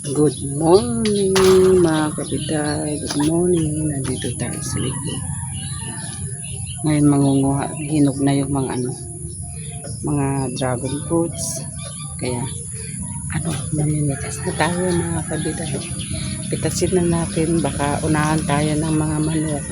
Good morning mga kapitay. Good morning. Nandito tayo sa likod. Ngayon mangunguha. Hinog na yung mga dragon fruits. Kaya mamimitas na tayo mga kapitay. Pitasin na natin. Baka unahan tayo ng mga manok.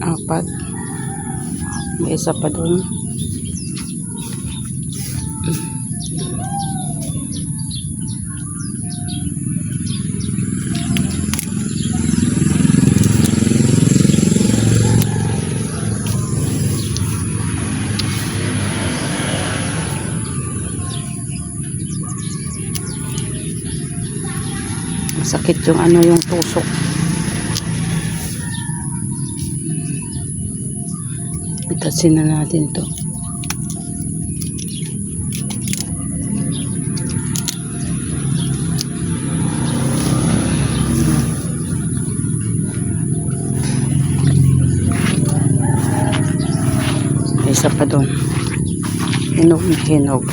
Apat. May isa pa doon. Masakit yung yung tusok. Pitasin na natin to. Isa pa doon. Hinog na hinog.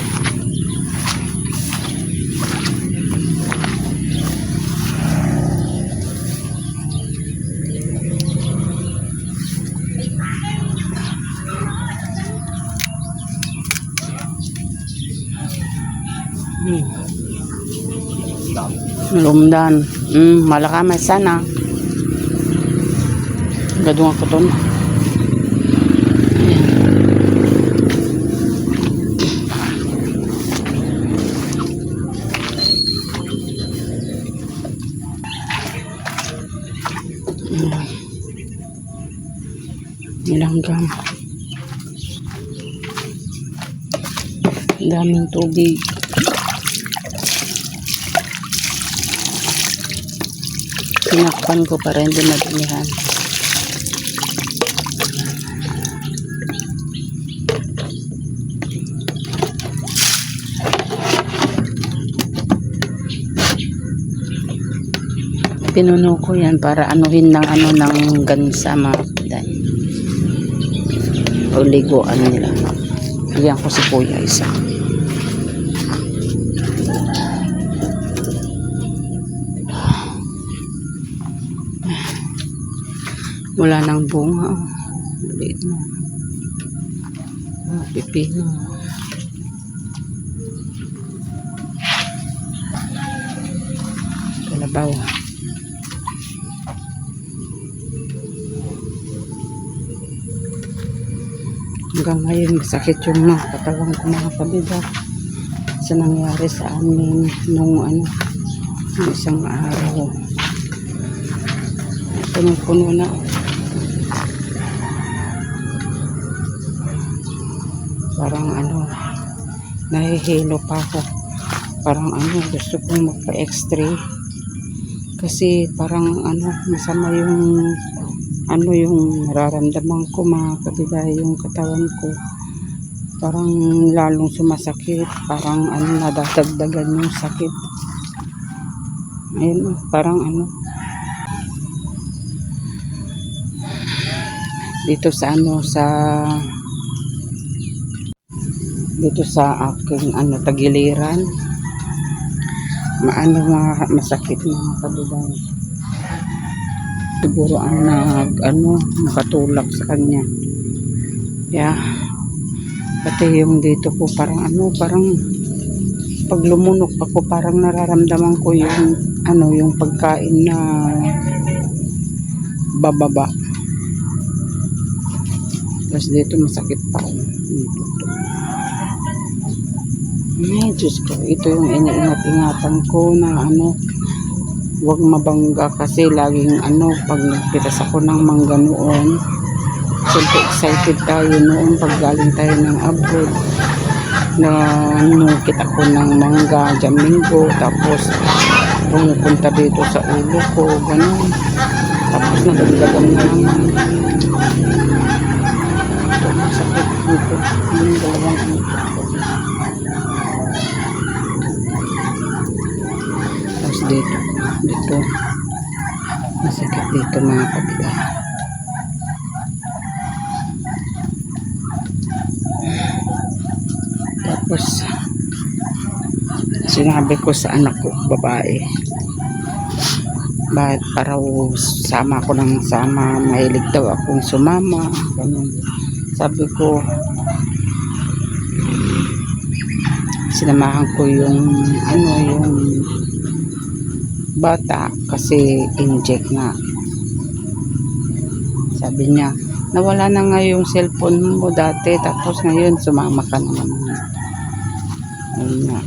Lumdan. Malakamay sana. Gadungan ko doon. Nilanggam. Daming tubig. Tinakpan ko para hindi madamihan. Pinuno ko yan para anuhin ng ng gansa mga kapitay. O liguan nila. Bigyan ko si kuya isa. Wala nang bunga. Liit na. Pipino. Kalabaw. Hanggang ngayon masakit yung katawan ko mga kabida sa nangyari sa amin nung isang araw. Punong-puno na. Parang nahihilo pa ako. Parang gusto kong magpa-x-ray. Kasi parang masama yung yung nararamdaman ko mga kabida, yung katawan ko. Parang lalong sumasakit. Parang nadadagdagan yung sakit. Ayun, parang dito sa aking tagiliran masakit mga kabida. Siguro ang nakatulak sa kanya. Yeah. Pati yung dito ko parang pag lumunok ako parang nararamdaman ko yung pagkain na bababa. Tapos dito masakit pa. Ay, Diyos ko. Ito yung iniingat-ingatan ko na huwag mabangga kasi laging pag nagpitas ako ng mangga noon. Siyempre excited tayo noon pag galing tayo ng abroad. Na nukit ako ng mangga, jamingo. Tapos pumupunta dito sa ulo ko. Ganun. Tapos nadagdagan na naman. Ito, masakit dito. Yung dalawang dito. Masakit dito mga kabiday. Tapos sinabi ko sa anak ko babae, bakit para sama ko ng sama, mahilig daw akong sumama, ganun. Sabi ko, sinamahan ko yung yung bata kasi inject nga. Sabi niya, nawala na nga yung cellphone mo dati, tapos ngayon sumama ka naman. Ayun nga.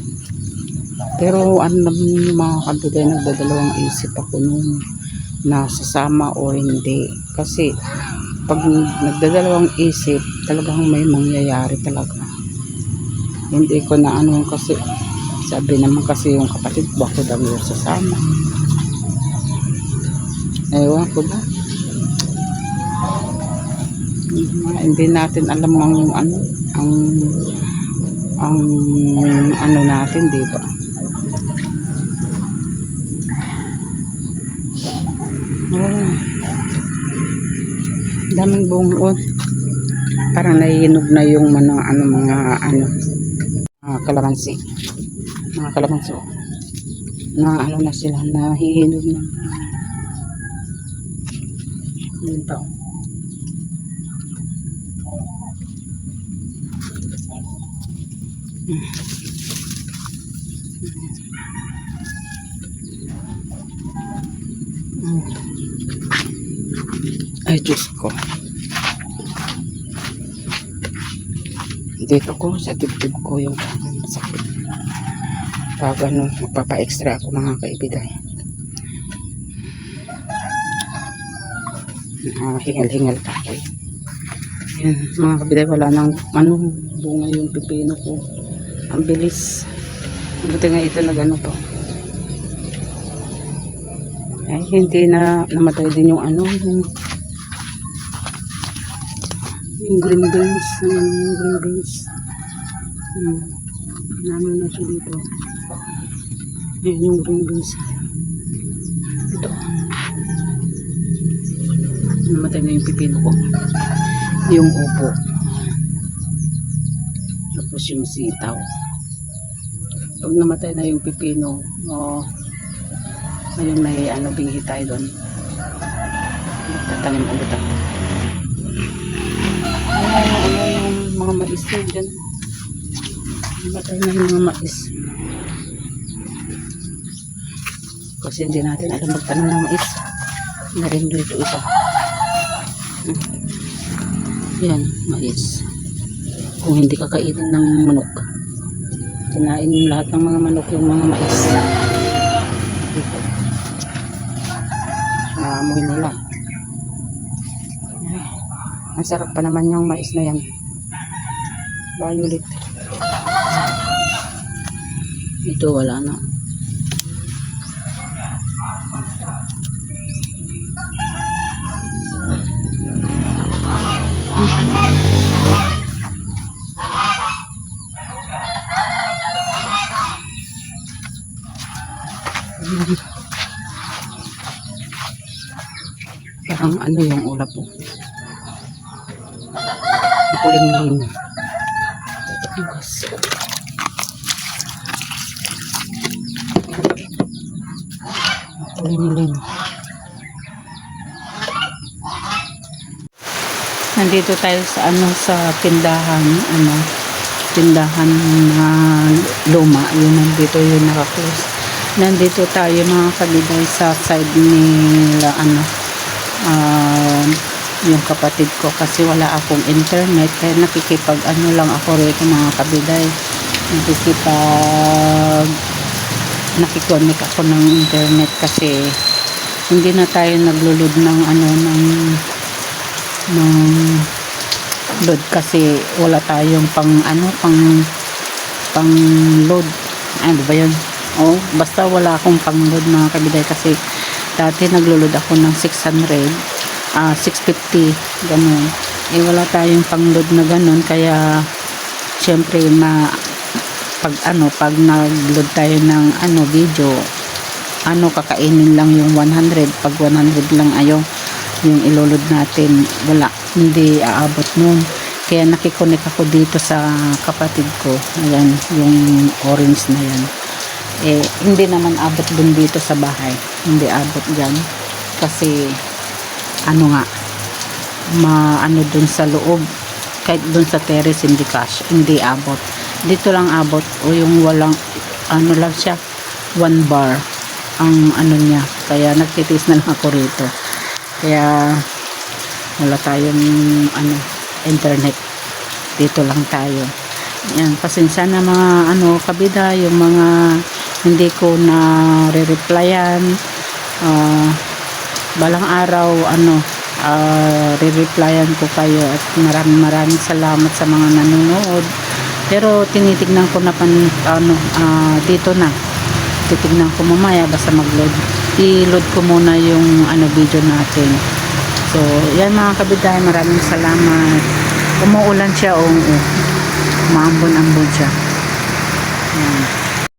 Pero ano naman yung mga kabiday, nagdadalawang isip ako noon na sasama o hindi. Kasi pag nagdadalawang isip, talagang may mangyayari talaga. Hindi ko na kasi sabi naman kasi yung kapatid ko, ako daw yung sasama. Ewan ko ba? Hindi natin alam ang natin, di ba? Daming bungon. Parang naiinog na yung mga kalamansi. Mga kalamansi. Na na sila, nahihinog na. Yun pa. Ay, Diyos ko. Dito ko, sa dibdib ko yung masakit. Pag magpapa-extra ako mga kaibigan. Hingal-hingal pa ako. Yan, mga kaibigan, wala nang bunga yung pipino ko. Ang bilis. Buti nga ito pa. Ay, hindi na namatay din yung yung green beans. Yung green beans. Namin na siya dito. Ayan yung green beans. Ito. Namatay na yung pipino ko. Yung upo. Tapos yung sitaw. Pag namatay na yung pipino, ngayon may binghi tayo doon. Magtatanim ulit ako. Yung mga mais dyan. Namatay na yung mga mais. Kasi hindi natin alam magtanim ng mais. Narin dito isa. Yan, mais. Kung hindi kakainin ng manok, kinain lahat ng mga manok yung mga mais. Dito. Naamoy nila. Ang sarap pa naman yung mais na yan. Violet. Ito wala na. Parang yung ulap po. Kuling-ling. Bukas. Kuling-ling. Nandito tayo sa sa tindahan, tindahan na luma. Yun, nandito yung naka-close. Nandito tayo mga kabiday sa side nila yung kapatid ko kasi wala akong internet kaya nakikipag lang ako rito mga kabiday, nakikonnect ako ng internet kasi hindi na tayo naglulod ng load kasi wala tayong pang load. Ano ba yun? Basta wala akong pang load mga kabiday kasi dati naglulod ako ng 600 650 ganun. Wala tayong pang-load na ganun kaya syempre pag nag-load tayo ng video ano kakainin lang yung 100. Pag 100 lang ayaw yung ilulod natin, wala, hindi aabot nun. Kaya nakikonek ako dito sa kapatid ko. Ayan, yung orange na yan. Hindi naman abot dun dito sa bahay. Hindi abot dyan. Kasi, ano nga, maano dun sa loob. Kahit dun sa terrace, hindi cash, hindi abot. Dito lang abot, o yung walang, ano lang siya, 1 bar ang ano niya. Kaya nagtitis na lang ako rito. Kaya, wala tayong ano internet, dito lang tayo. Yan, pasensya na mga ano kabida, yung mga hindi ko na re-replyan. Balang araw ano re-replyan ko kayo, at maraming salamat sa mga nanonood. Pero tinitignan ko na dito na titignan ko mamaya, basta mag-load, i-load ko muna yung ano video natin. So, yan mga kabiday, maraming salamat. Umuulan siya, maambon-ambon siya. Yan.